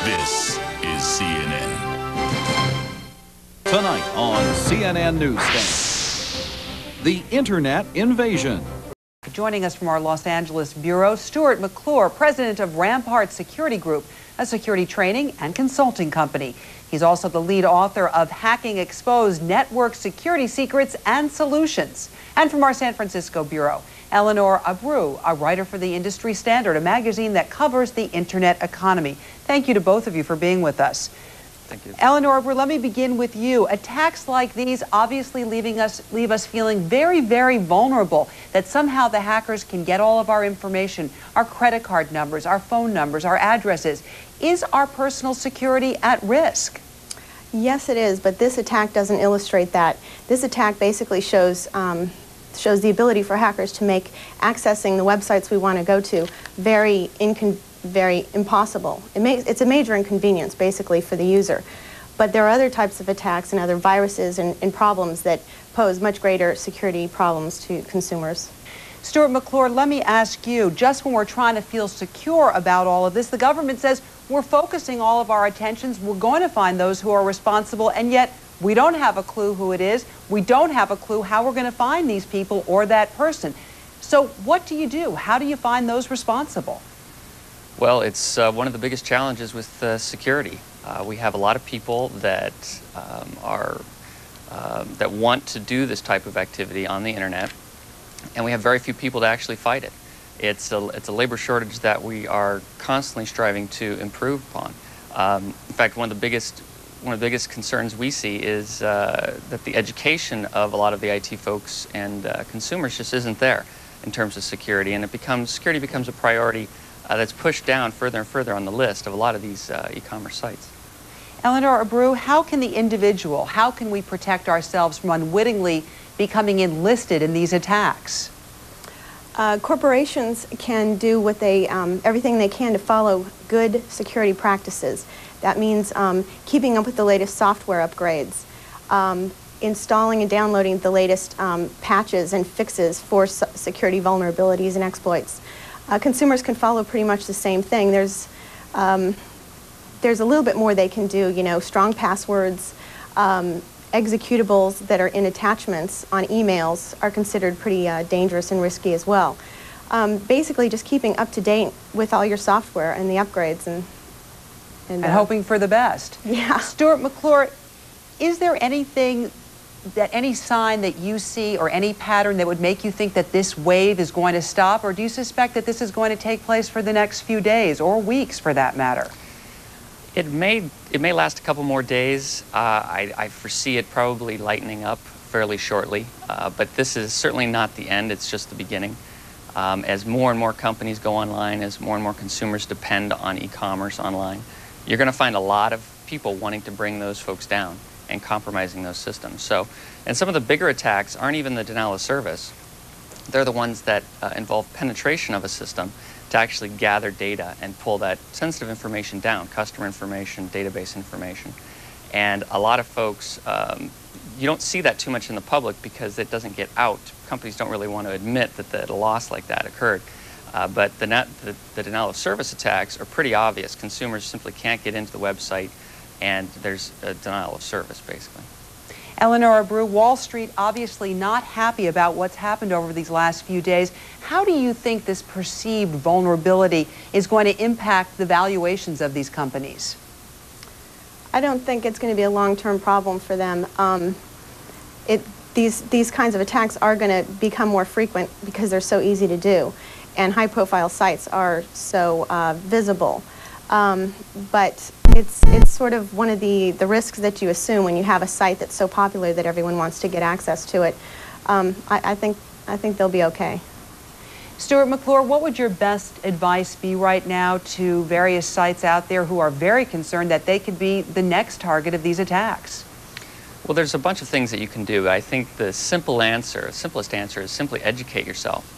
This is CNN. Tonight on CNN Newsstand, the Internet invasion. Joining us from our Los Angeles bureau, Stuart McClure, president of Rampart Security Group, a security training and consulting company. He's also the lead author of Hacking Exposed: Network Security Secrets and Solutions. And from our San Francisco bureau, Eleanor Abreu, a writer for the Industry Standard, a magazine that covers the internet economy. Thank you to both of you for being with us. Thank you. Eleanor Abreu, let me begin with you. Attacks like these obviously leave us feeling very, very vulnerable, that somehow the hackers can get all of our information, our credit card numbers, our phone numbers, our addresses. Is our personal security at risk? Yes, it is, but this attack doesn't illustrate that. This attack basically shows the ability for hackers to make accessing the websites we want to go to very impossible. It's a major inconvenience, basically, for the user. But there are other types of attacks and other viruses and problems that pose much greater security problems to consumers. Stuart McClure, let me ask you, just when we're trying to feel secure about all of this, the government says we're focusing all of our attentions, we're going to find those who are responsible, and yet we don't have a clue who it is. We don't have a clue how we're going to find these people or that person. So what do you do? How do you find those responsible? Well, it's one of the biggest challenges with security. We have a lot of people that that want to do this type of activity on the internet, and we have very few people to actually fight it. It's a labor shortage that we are constantly striving to improve upon. In fact, one of the biggest concerns we see is that the education of a lot of the IT folks and consumers just isn't there in terms of security, and security becomes a priority that's pushed down further and further on the list of a lot of these e-commerce sites. Eleanor Abreu, how can we protect ourselves from unwittingly becoming enlisted in these attacks? Corporations can do what everything they can to follow good security practices. That means keeping up with the latest software upgrades, installing and downloading the latest patches and fixes for security vulnerabilities and exploits. Consumers can follow pretty much the same thing. There's a little bit more they can do, strong passwords, executables that are in attachments on emails are considered pretty dangerous and risky as well. Basically just keeping up to date with all your software and the upgrades and hoping for the best. Yeah. Stuart McClure, is there any sign that you see or any pattern that would make you think that this wave is going to stop, or do you suspect that this is going to take place for the next few days or weeks for that matter? It may last a couple more days. I foresee it probably lightening up fairly shortly, but this is certainly not the end. It's just the beginning. As more and more companies go online, as more and more consumers depend on e-commerce online, you're going to find a lot of people wanting to bring those folks down and compromising those systems. And some of the bigger attacks aren't even the denial of service. They're the ones that involve penetration of a system to actually gather data and pull that sensitive information down, customer information, database information. And a lot of folks, you don't see that too much in the public because it doesn't get out. Companies don't really want to admit that a loss like that occurred. But the denial of service attacks are pretty obvious. Consumers simply can't get into the website, and there's a denial of service, basically. Eleanor Abreu, Wall Street obviously not happy about what's happened over these last few days. How do you think this perceived vulnerability is going to impact the valuations of these companies? I don't think it's going to be a long-term problem for them. These kinds of attacks are going to become more frequent because they're so easy to do, and high-profile sites are so visible. But it's sort of one of the risks that you assume when you have a site that's so popular that everyone wants to get access to it. I think they'll be okay. Stuart McClure, what would your best advice be right now to various sites out there who are very concerned that they could be the next target of these attacks? Well, there's a bunch of things that you can do. I think the simplest answer is simply educate yourself.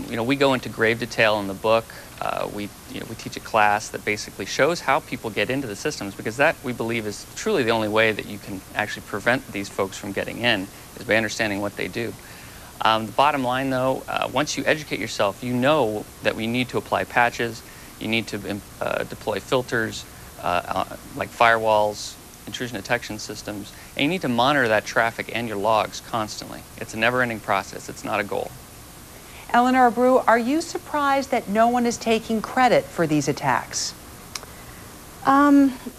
We go into grave detail in the book. We teach a class that basically shows how people get into the systems, because that, we believe, is truly the only way that you can actually prevent these folks from getting in, is by understanding what they do. The bottom line, though, once you educate yourself, you know that we need to apply patches, you need to deploy filters, like firewalls, intrusion detection systems, and you need to monitor that traffic and your logs constantly. It's a never-ending process. It's not a goal. Eleanor Abreu, are you surprised that no one is taking credit for these attacks?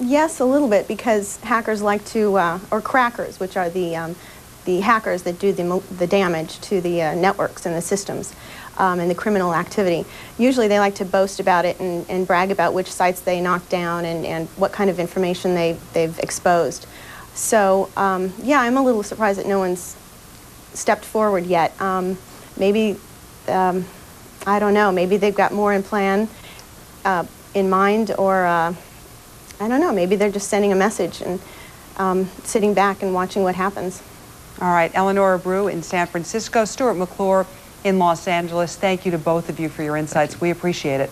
Yes, a little bit, because hackers like to, or crackers, which are the hackers that do the damage to the networks and the systems and the criminal activity. Usually they like to boast about it and brag about which sites they knocked down and what kind of information they've exposed. So, yeah, I'm a little surprised that no one's stepped forward yet. Maybe, I don't know, maybe they've got more in plan, in mind, or I don't know, maybe they're just sending a message and sitting back and watching what happens. All right, Eleanor Abreu in San Francisco, Stuart McClure in Los Angeles. Thank you to both of you for your insights. We appreciate it.